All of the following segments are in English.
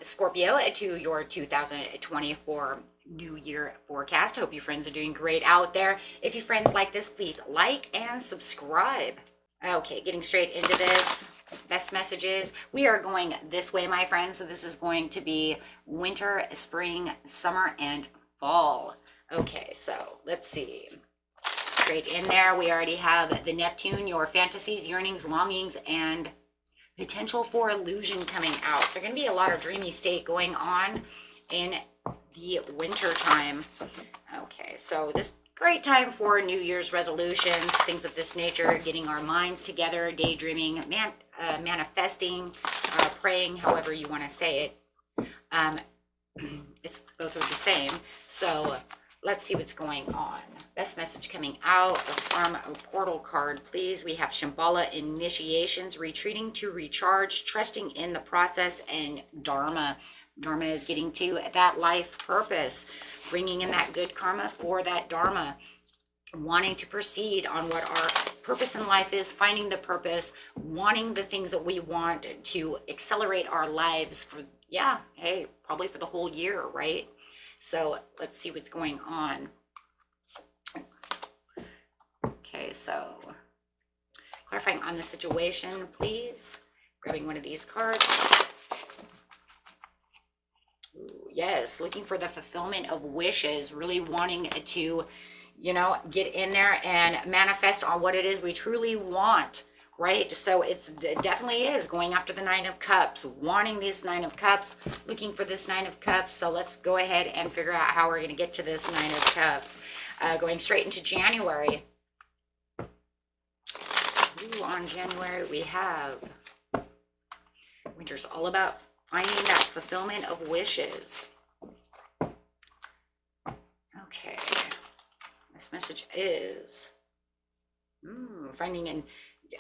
Scorpio, to your 2024 New Year forecast. Hope you friends are doing great out there. If you friends like this, please like and subscribe. Okay, getting straight into this. Best messages. We are going this way, my friends. So this is going to be winter, spring, summer, and fall. Okay, so let's see. Straight in there, we already have the Neptune, your fantasies, yearnings, longings, and potential for illusion coming out. So there's going to be a lot of dreamy state going on in the winter time. Okay, so this great time for New Year's resolutions, things of this nature, getting our minds together, daydreaming, manifesting, praying, however you want to say it. It's both are the same. So let's see what's going on. Best message coming out from a portal card, please. We have Shambhala, initiations, retreating to recharge, trusting in the process, and Dharma. Dharma is getting to that life purpose, bringing in that good karma for that Dharma, wanting to proceed on what our purpose in life is, finding the purpose, wanting the things that we want to accelerate our lives for, yeah, hey, probably for the whole year, right? So let's see what's going on. Okay, so clarifying on the situation, please. Grabbing one of these cards. Ooh, yes, looking for the fulfillment of wishes, really wanting to, you know, get in there and manifest on what it is we truly want, right? So it definitely is going after the Nine of Cups, wanting this Nine of Cups, looking for this Nine of Cups. So let's go ahead and figure out how we're going to get to this Nine of Cups. Going straight into January. Ooh, on January, we have winter's all about finding that fulfillment of wishes. Okay. This message is finding and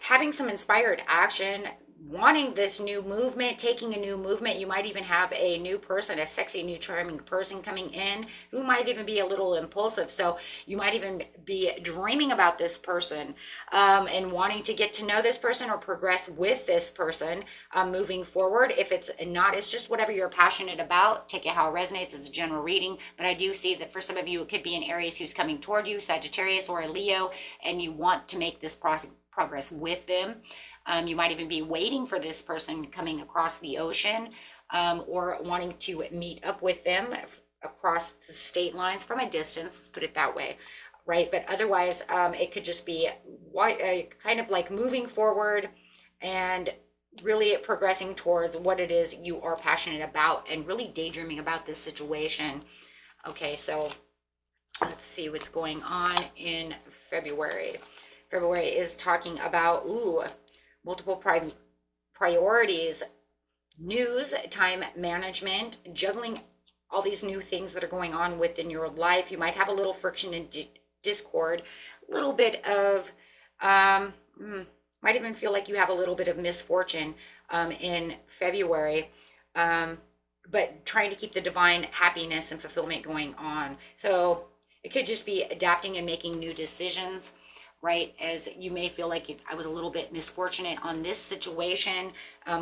having some inspired action, wanting this new movement, taking a new movement. You might even have a new person, a sexy, new, charming person coming in who might even be a little impulsive. So you might even be dreaming about this person and wanting to get to know this person or progress with this person moving forward. If it's not, it's just whatever you're passionate about. Take it how it resonates. It's a general reading. But I do see that for some of you, it could be an Aries who's coming toward you, Sagittarius or a Leo, and you want to make this progress with them. You might even be waiting for this person coming across the ocean or wanting to meet up with them across the state lines from a distance, let's put it that way, right? But otherwise, it could just be kind of like moving forward and really progressing towards what it is you are passionate about and really daydreaming about this situation. Okay, so let's see what's going on in February. February is talking about, multiple priorities, news, time management, juggling all these new things that are going on within your life. You might have a little friction and discord, a little bit of, might even feel like you have a little bit of misfortune in February, but trying to keep the divine happiness and fulfillment going on. So it could just be adapting and making new decisions, right? As you may feel like I was a little bit misfortunate on this situation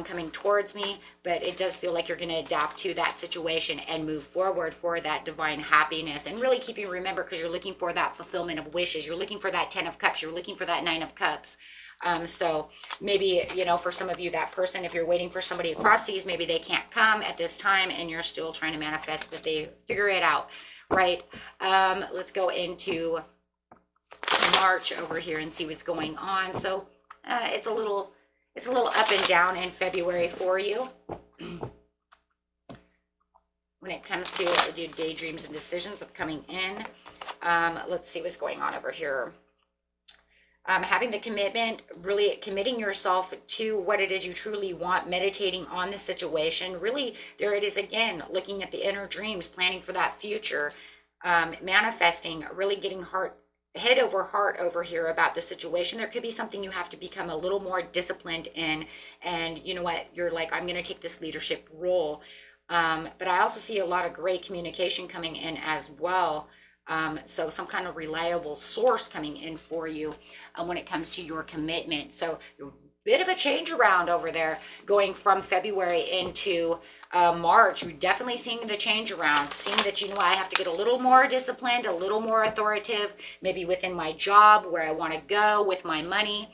coming towards me, but it does feel like you're going to adapt to that situation and move forward for that divine happiness and really keeping, remember, because you're looking for that fulfillment of wishes. You're looking for that 10 of Cups. You're looking for that 9 of Cups. So maybe, you know, for some of you, that person, if you're waiting for somebody across seas, maybe they can't come at this time and you're still trying to manifest that they figure it out, right? Let's go into March over here and see what's going on. So it's a little up and down in February for you when it comes to daydreams and decisions of coming in. Let's see what's going on over here. Having the commitment, really committing yourself to what it is you truly want, meditating on the situation. Really, there it is again, looking at the inner dreams, planning for that future, manifesting, really getting head over heart over here about the situation. There could be something you have to become a little more disciplined in, and you know what, you're like, I'm going to take this leadership role. But I also see a lot of great communication coming in as well. So some kind of reliable source coming in for you when it comes to your commitment. So bit of a change around over there going from February into March. You're definitely seeing the change around, seeing that, I have to get a little more disciplined, a little more authoritative, maybe within my job, where I want to go with my money,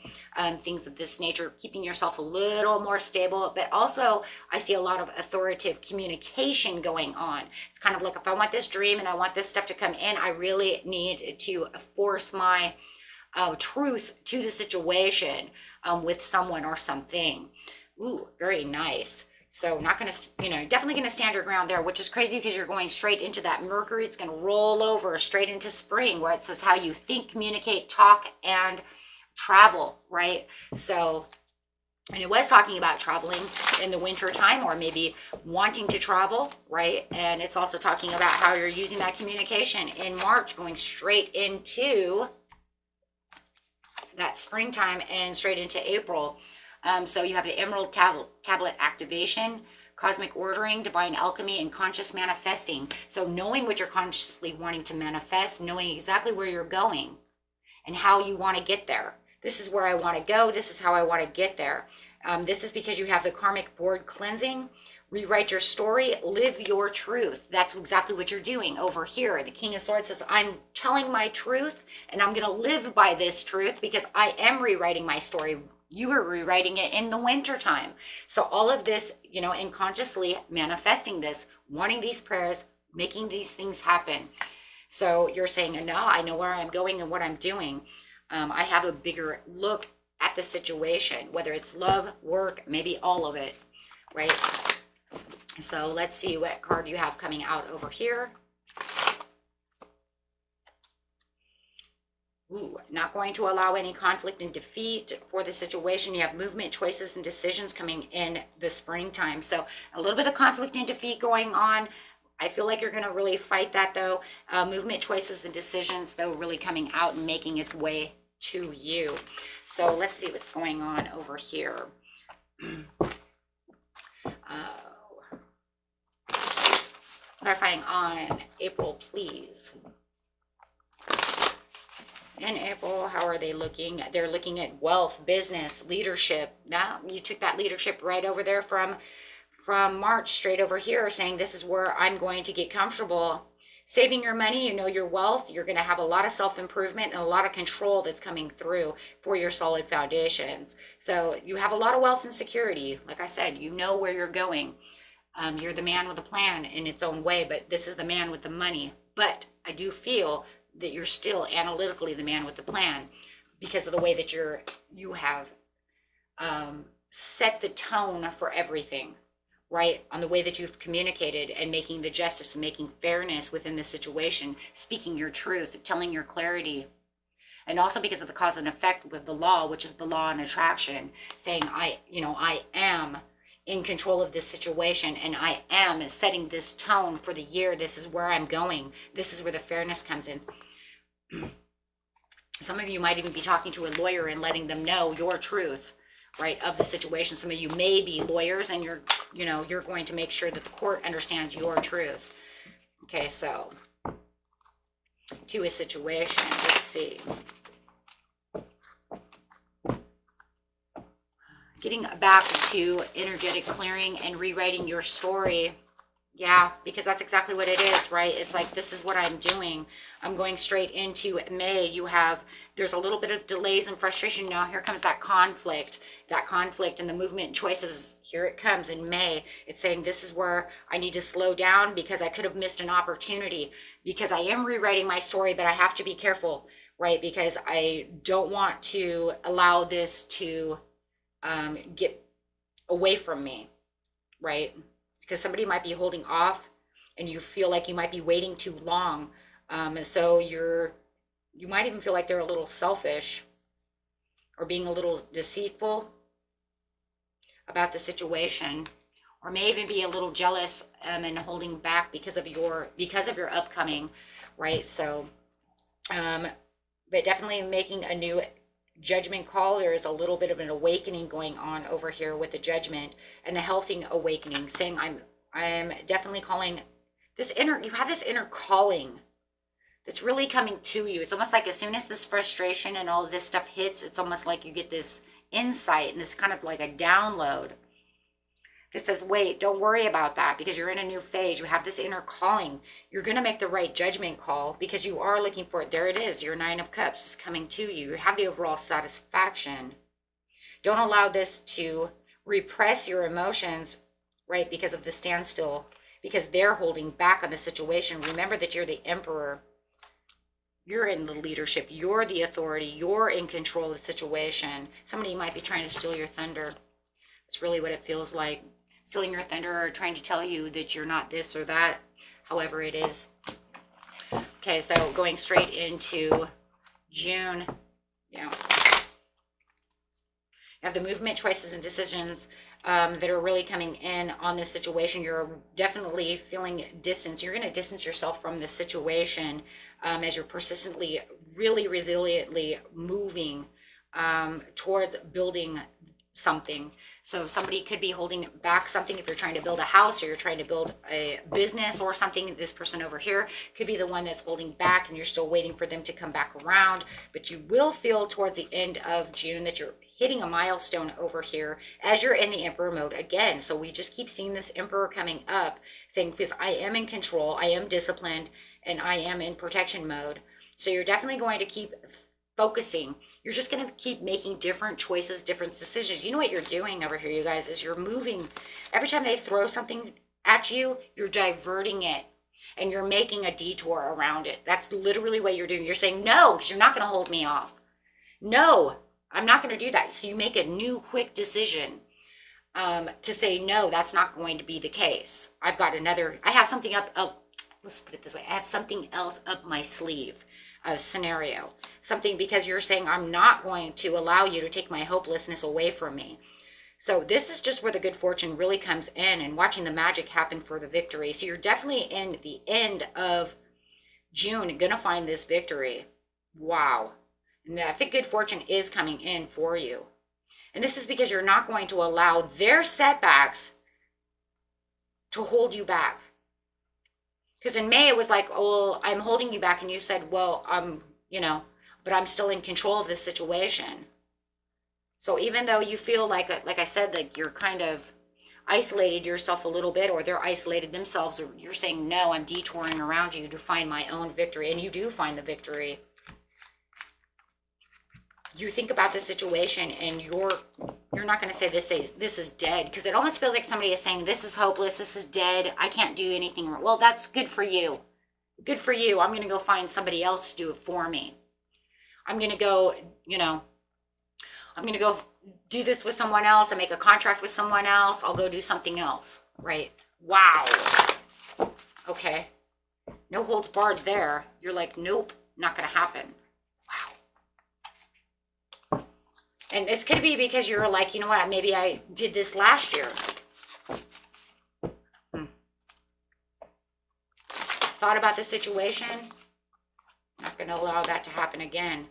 things of this nature, keeping yourself a little more stable. But also I see a lot of authoritative communication going on. It's kind of like, if I want this dream and I want this stuff to come in, I really need to force my truth to the situation with someone or something. Ooh, very nice. So not going to, definitely going to stand your ground there, which is crazy because you're going straight into that Mercury. It's going to roll over straight into spring, where it says how you think, communicate, talk, and travel, right? So, and it was talking about traveling in the winter time, or maybe wanting to travel, right? And it's also talking about how you're using that communication in March, going straight into that springtime and straight into April. So you have the Emerald Tablet activation, cosmic ordering, divine alchemy, and conscious manifesting. So knowing what you're consciously wanting to manifest, knowing exactly where you're going and how you want to get there. This is where I want to go. This is how I want to get there. This is because you have the karmic board cleansing. Rewrite your story, live your truth. That's exactly what you're doing over here. The King of Swords says, I'm telling my truth, and I'm going to live by this truth because I am rewriting my story. You are rewriting it in the winter time. So all of this, and consciously manifesting this, wanting these prayers, making these things happen. So you're saying, no, I know where I'm going and what I'm doing. I have a bigger look at the situation, whether it's love, work, maybe all of it, right? So let's see what card you have coming out over here. Ooh, not going to allow any conflict and defeat for the situation. You have movement, choices, and decisions coming in the springtime. So a little bit of conflict and defeat going on. I feel like you're going to really fight that, though. Movement, choices, and decisions, though, really coming out and making its way to you. So let's see what's going on over here. Clarifying on April, please. In April, how are they looking? They're looking at wealth, business, leadership. Now you took that leadership right over there from March straight over here, saying this is where I'm going to get comfortable. Saving your money, your wealth, you're going to have a lot of self-improvement and a lot of control that's coming through for your solid foundations. So you have a lot of wealth and security. Like I said, you know where you're going. You're the man with a plan in its own way, but this is the man with the money. But I do feel that you're still analytically the man with the plan because of the way that you have set the tone for everything, right? On the way that you've communicated and making the justice and making fairness within the situation, speaking your truth, telling your clarity. And also because of the cause and effect with the law, which is the law and attraction, saying I am in control of this situation, and I am setting this tone for the year. This is where I'm going. This is where the fairness comes in. Some of you might even be talking to a lawyer and letting them know your truth, right, of the situation. Some of you may be lawyers, and you're going to make sure that the court understands your truth. Okay, so to a situation, let's see. Getting back to energetic clearing and rewriting your story. Yeah, because that's exactly what it is, right? It's like, this is what I'm doing. I'm going straight into May. There's a little bit of delays and frustration. Now here comes that conflict and the movement and choices. Here it comes in May. It's saying this is where I need to slow down because I could have missed an opportunity, because I am rewriting my story, but I have to be careful, right? Because I don't want to allow this to get away from me, right? Because somebody might be holding off and you feel like you might be waiting too long. And so you might even feel like they're a little selfish or being a little deceitful about the situation, or may even be a little jealous and holding back because of your upcoming, right? So, but definitely making a new judgment call. There is a little bit of an awakening going on over here with the judgment, and a healthy awakening, saying I'm definitely calling this you have this inner calling that's really coming to you. It's almost like as soon as this frustration and all of this stuff hits, it's almost like you get this insight and this kind of like a download that says, wait, don't worry about that because you're in a new phase. You have this inner calling. You're going to make the right judgment call because you are looking for it. There it is. Your Nine of Cups is coming to you. You have the overall satisfaction. Don't allow this to repress your emotions, right, because of the standstill, because they're holding back on the situation. Remember that you're the emperor. You're in the leadership. You're the authority. You're in control of the situation. Somebody might be trying to steal your thunder. It's really what it feels like. Stealing your thunder or trying to tell you that you're not this or that, however it is. Okay, so going straight into June. Yeah. You have the movement, choices, and decisions that are really coming in on this situation. You're definitely feeling distance. You're going to distance yourself from this situation as you're persistently, really resiliently moving towards building something. So somebody could be holding back something if you're trying to build a house or you're trying to build a business or something. This person over here could be the one that's holding back and you're still waiting for them to come back around. But you will feel towards the end of June that you're hitting a milestone over here as you're in the Emperor mode again. So we just keep seeing this Emperor coming up saying, because I am in control, I am disciplined, and I am in protection mode. So you're definitely going to keep focusing. You're just going to keep making different choices, different decisions. You know what you're doing over here, you guys, is you're moving. Every time they throw something at you, you're diverting it and you're making a detour around it. That's literally what you're doing. You're saying, no, because you're not going to hold me off. No, I'm not going to do that. So you make a new quick decision to say, no, that's not going to be the case. I have something let's put it this way. I have something else up my sleeve. A scenario, something, because you're saying I'm not going to allow you to take my hopelessness away from me. So this is just where the good fortune really comes in and watching the magic happen for the victory. So you're definitely in the end of June going to find this victory. Wow. And I think good fortune is coming in for you. And this is because you're not going to allow their setbacks to hold you back. Because in May, it was like, oh, I'm holding you back. And you said, well, but I'm still in control of this situation. So even though you feel like I said, like you're kind of isolated yourself a little bit, or they're isolated themselves, or you're saying, no, I'm detouring around you to find my own victory. And you do find the victory. You think about the situation and you're not going to say this is dead, because it almost feels like somebody is saying this is hopeless, this is dead, I can't do anything. Well, that's good for you. Good for you. I'm going to go find somebody else to do it for me. I'm going to go, I'm going to go do this with someone else and make a contract with someone else. I'll go do something else, right? Wow. Okay. No holds barred there. You're like, nope, not going to happen. And it's going to be because you're like, you know what, maybe I did this last year. Thought about the situation. Not going to allow that to happen again.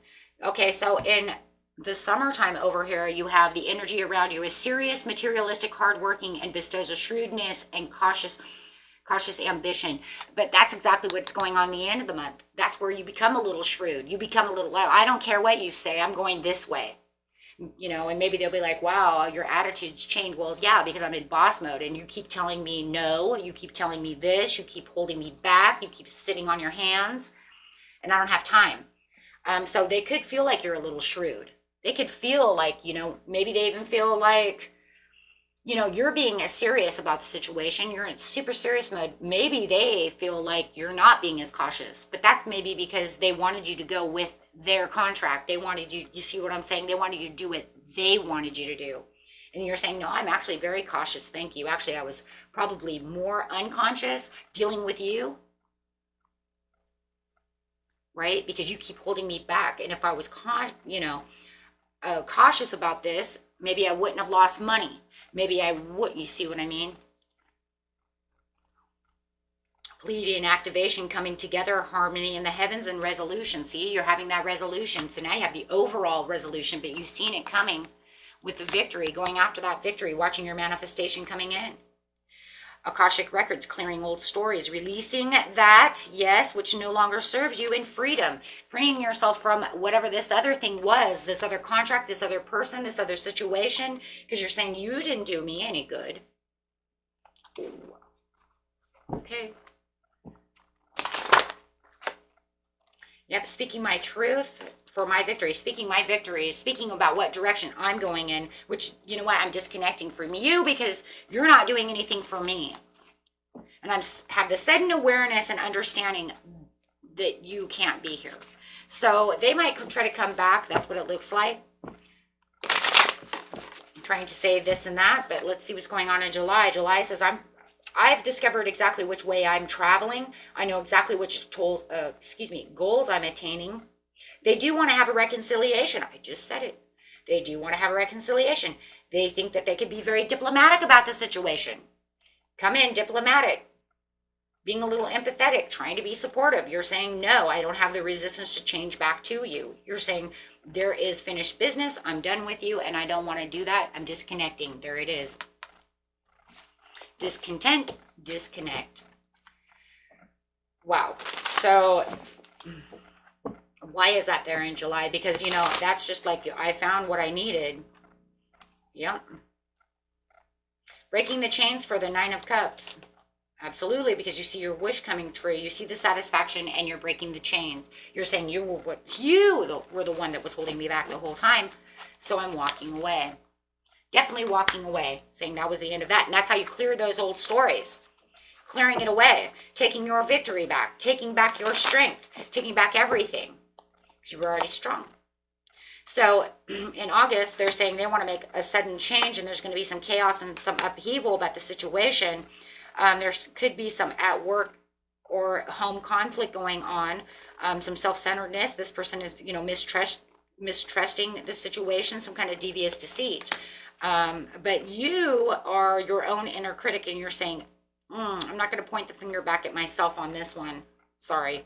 Okay, so in the summertime over here, you have the energy around you is serious, materialistic, hardworking, and bestows a shrewdness and cautious ambition. But that's exactly what's going on in the end of the month. That's where you become a little shrewd. You become a little, I don't care what you say, I'm going this way. And maybe they'll be like, wow, your attitude's changed. Well, yeah, because I'm in boss mode and you keep telling me no, you keep telling me this, you keep holding me back, you keep sitting on your hands, and I don't have time. So they could feel like you're a little shrewd. They could feel like, maybe they even feel like, you're being as serious about the situation. You're in super serious mode. Maybe they feel like you're not being as cautious, but that's maybe because they wanted you to go with their contract. They wanted you see what I'm saying? They wanted you to do what they wanted you to do. And you're saying, no, I'm actually very cautious. Thank you. Actually, I was probably more unconscious dealing with you, right? Because you keep holding me back. And if I was, cautious about this, maybe I wouldn't have lost money. Maybe I wouldn't. You see what I mean? Pleading and activation coming together, harmony in the heavens, and resolution. See, you're having that resolution. So now you have the overall resolution, but you've seen it coming with the victory, going after that victory, watching your manifestation coming in. Akashic records, clearing old stories, releasing that, yes, which no longer serves you, in freedom, freeing yourself from whatever this other thing was, this other contract, this other person, this other situation, because you're saying you didn't do me any good. Ooh. Okay. Yep, speaking my truth for my victory, speaking my victory, speaking about what direction I'm going in, which, you know what, I'm disconnecting from you because you're not doing anything for me. And I have the sudden awareness and understanding that you can't be here. So they might try to come back. That's what it looks like. I'm trying to say this and that, but let's see what's going on in July. July says I've discovered exactly which way I'm traveling. I know exactly which goals I'm attaining. They do want to have a reconciliation. I just said it. They do want to have a reconciliation. They think that they can be very diplomatic about the situation. Come in diplomatic, being a little empathetic, trying to be supportive. You're saying, no, I don't have the resistance to change back to you. You're saying, there is finished business. I'm done with you, and I don't want to do that. I'm disconnecting. There it is. Discontent, disconnect. Wow. So why is that there in July? Because, you know, that's just like, I found what I needed. Yep. Breaking the chains for the Nine of Cups. Absolutely, because you see your wish coming true. You see the satisfaction, and you're breaking the chains. You're saying you were the one that was holding me back the whole time. So I'm walking away. Definitely walking away, saying that was the end of that. And that's how you clear those old stories. Clearing it away, taking your victory back, taking back your strength, taking back everything. Because you were already strong. So in August, they're saying they want to make a sudden change, and there's going to be some chaos and some upheaval about the situation. There could be some at work or home conflict going on, some self-centeredness. This person is, you know, mistrusting the situation, some kind of devious deceit. But you are your own inner critic, and you're saying, I'm not going to point the finger back at myself on this one. Sorry.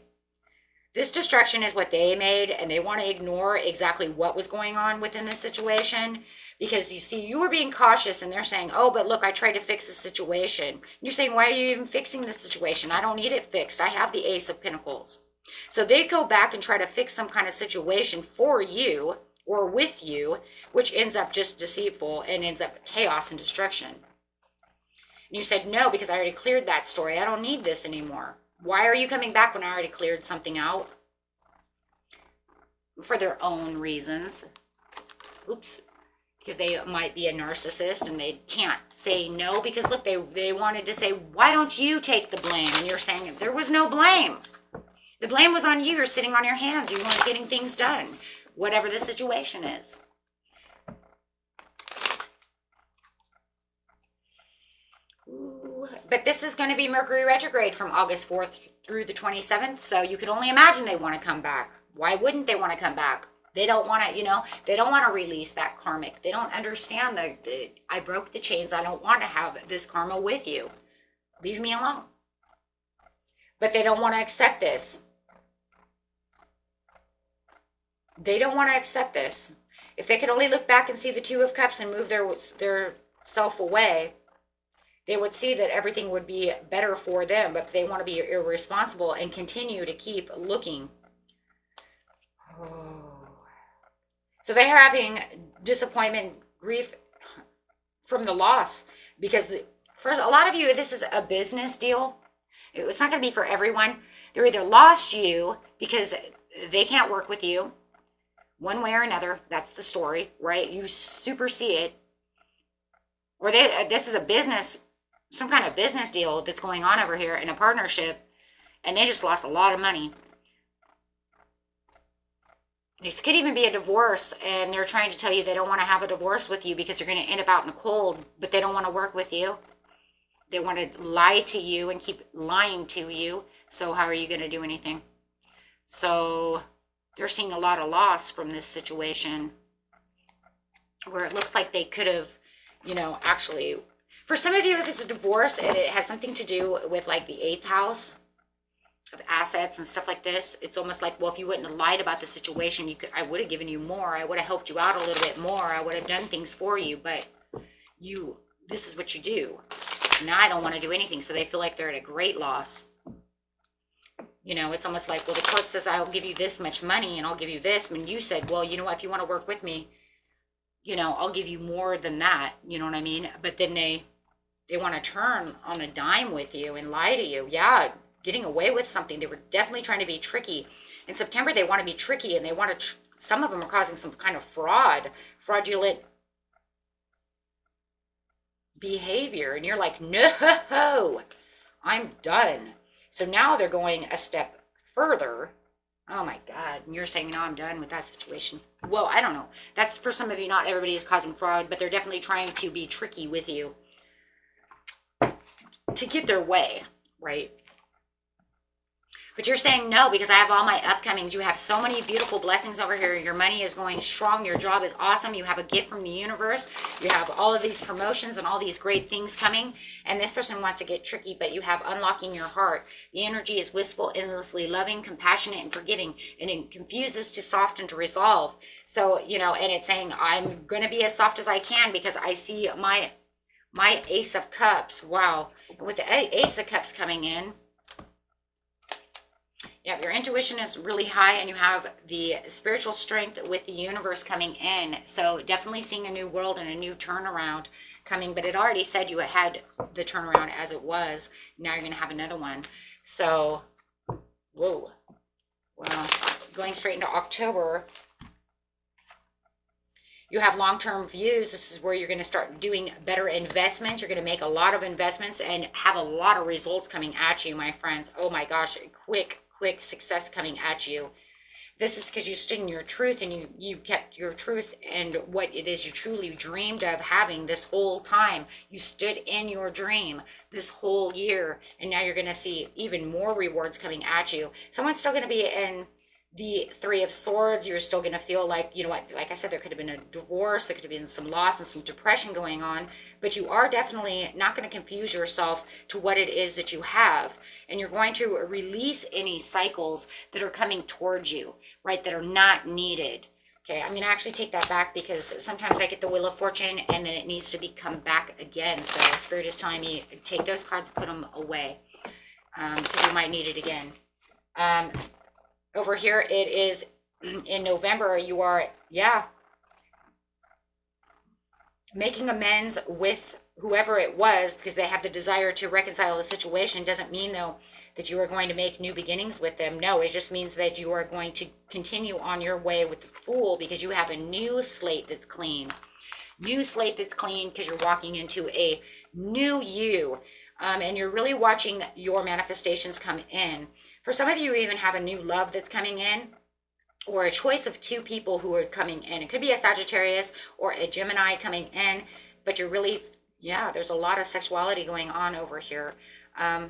This distraction is what they made, and they want to ignore exactly what was going on within the situation, because you see, you were being cautious, and they're saying, oh, but look, I tried to fix the situation. You're saying, why are you even fixing the situation? I don't need it fixed. I have the Ace of Pentacles. So they go back and try to fix some kind of situation for you or with you, which ends up just deceitful and ends up chaos and destruction. And you said, no, because I already cleared that story. I don't need this anymore. Why are you coming back when I already cleared something out? For their own reasons. Oops. Because they might be a narcissist and they can't say no, because look, they wanted to say, why don't you take the blame? And you're saying, there was no blame. The blame was on you. You're sitting on your hands. You weren't getting things done, whatever the situation is. Ooh, but this is going to be Mercury retrograde from August 4th through the 27th. So you could only imagine they want to come back. Why wouldn't they want to come back? They don't want to, you know, they don't want to release that karmic. They don't understand I broke the chains. I don't want to have this karma with you. Leave me alone. But they don't want to accept this. They don't want to accept this. If they could only look back and see the Two of Cups and move their self away, they would see that everything would be better for them. But they want to be irresponsible and continue to keep looking. Oh. So they're having disappointment, grief from the loss, because for a lot of you, this is a business deal. It's not going to be for everyone. They're either lost you because they can't work with you one way or another. That's the story, right? You super see it. Or this is a business, some kind of business deal that's going on over here in a partnership, and they just lost a lot of money. This could even be a divorce, and they're trying to tell you they don't want to have a divorce with you because you're going to end up out in the cold, but they don't want to work with you. They want to lie to you and keep lying to you. So how are you going to do anything? So they're seeing a lot of loss from this situation, where it looks like they could have, you know, actually, for some of you, if it's a divorce and it has something to do with like the 8th house of assets and stuff like this, it's almost like, well, if you wouldn't have lied about the situation, I would have given you more. I would have helped you out a little bit more. I would have done things for you, but this is what you do. Now I don't want to do anything. So they feel like they're at a great loss. You know, it's almost like, well, the court says I'll give you this much money and I'll give you this. And you said, well, you know what, if you want to work with me, you know, I'll give you more than that. You know what I mean? But then they want to turn on a dime with you and lie to you. Yeah, getting away with something. They were definitely trying to be tricky. In September, they want to be tricky, and they want to, some of them are causing some kind of fraudulent behavior. And you're like, no, I'm done. So now they're going a step further. Oh my God. And you're saying, no, I'm done with that situation. Well, I don't know. That's for some of you. Not everybody is causing fraud, but they're definitely trying to be tricky with you to get their way, right? But you're saying no, because I have all my upcomings. You have so many beautiful blessings over here. Your money is going strong. Your job is awesome. You have a gift from the universe. You have all of these promotions and all these great things coming. And this person wants to get tricky, but you have unlocking your heart. The energy is wistful, endlessly loving, compassionate, and forgiving. And it confuses to soft and to resolve. So, you know, and it's saying, I'm going to be as soft as I can because I see my Ace of Cups. Wow. With the Ace of Cups coming in, yeah, your intuition is really high, and you have the spiritual strength with the universe coming in. So definitely seeing a new world and a new turnaround coming. But it already said you had the turnaround as it was. Now you're going to have another one. So, whoa. Well, going straight into October, you have long-term views. This is where you're going to start doing better investments. You're going to make a lot of investments and have a lot of results coming at you, my friends. Oh my gosh, quick success coming at you. This is because you stood in your truth, and you kept your truth and what it is you truly dreamed of having this whole time. You stood in your dream this whole year, and now you're going to see even more rewards coming at you. Someone's still going to be in the Three of Swords. You're still going to feel like, you know what, like I said, there could have been a divorce, there could have been some loss and some depression going on, but you are definitely not going to confuse yourself to what it is that you have. And you're going to release any cycles that are coming towards you, right, that are not needed. Okay, I'm going to actually take that back, because sometimes I get the Wheel of Fortune and then it needs to be come back again. So Spirit is telling me, take those cards, put them away, because you might need it again. Over here, it is in November, you are, making amends with whoever it was, because they have the desire to reconcile the situation. Doesn't mean, though, that you are going to make new beginnings with them. No, it just means that you are going to continue on your way with the Fool, because you have a new slate that's clean. New slate that's clean, because you're walking into a new you. And you're really watching your manifestations come in. For some of you, you even have a new love that's coming in, or a choice of two people who are coming in. It could be a Sagittarius or a Gemini coming in, but you're really, there's a lot of sexuality going on over here. It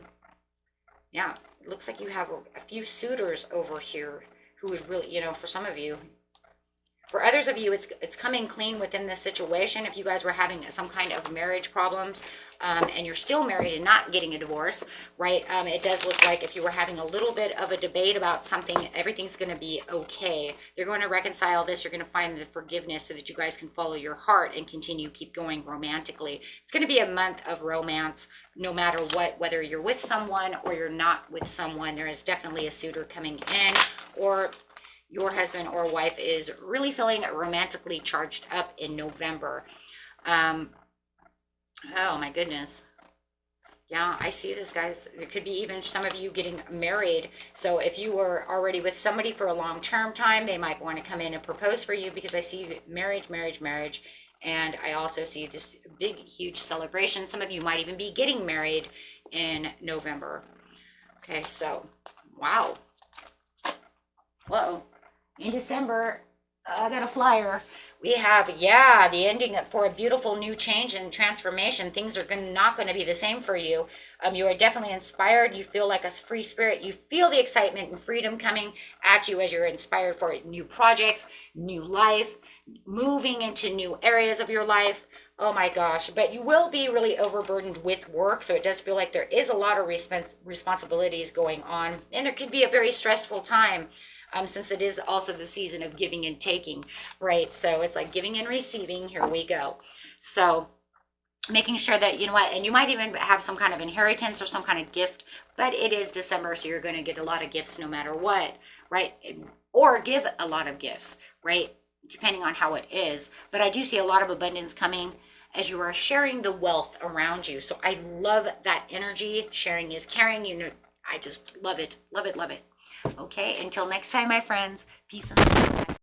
looks like you have a few suitors over here who would really, for some of you. For others of you, it's coming clean within this situation. If you guys were having some kind of marriage problems, and you're still married and not getting a divorce, right? It does look like if you were having a little bit of a debate about something, everything's going to be okay. You're going to reconcile this. You're going to find the forgiveness so that you guys can follow your heart and keep going romantically. It's going to be a month of romance, no matter what, whether you're with someone or you're not with someone. There is definitely a suitor coming in, or your husband or wife is really feeling romantically charged up in November. Oh my goodness. Yeah, I see this, guys. It could be even some of you getting married. So if you were already with somebody for a long-term time, they might want to come in and propose for you, because I see marriage. And I also see this big, huge celebration. Some of you might even be getting married in November. Okay, so, wow. Whoa. In December, I got a flyer. We have, the ending for a beautiful new change and transformation. Things are not going to be the same for you. You are definitely inspired. You feel like a free spirit. You feel the excitement and freedom coming at you as you're inspired for new projects, new life, moving into new areas of your life. Oh my gosh. But you will be really overburdened with work. So it does feel like there is a lot of responsibilities going on. And there could be a very stressful time. Since it is also the season of giving and taking, right? So it's like giving and receiving. Here we go. So making sure that, you know what, and you might even have some kind of inheritance or some kind of gift, but it is December, so you're going to get a lot of gifts no matter what, right? Or give a lot of gifts, right? Depending on how it is. But I do see a lot of abundance coming as you are sharing the wealth around you. So I love that energy. Sharing is caring. You know, I just love it, love it, love it. Okay, until next time, my friends, peace and love.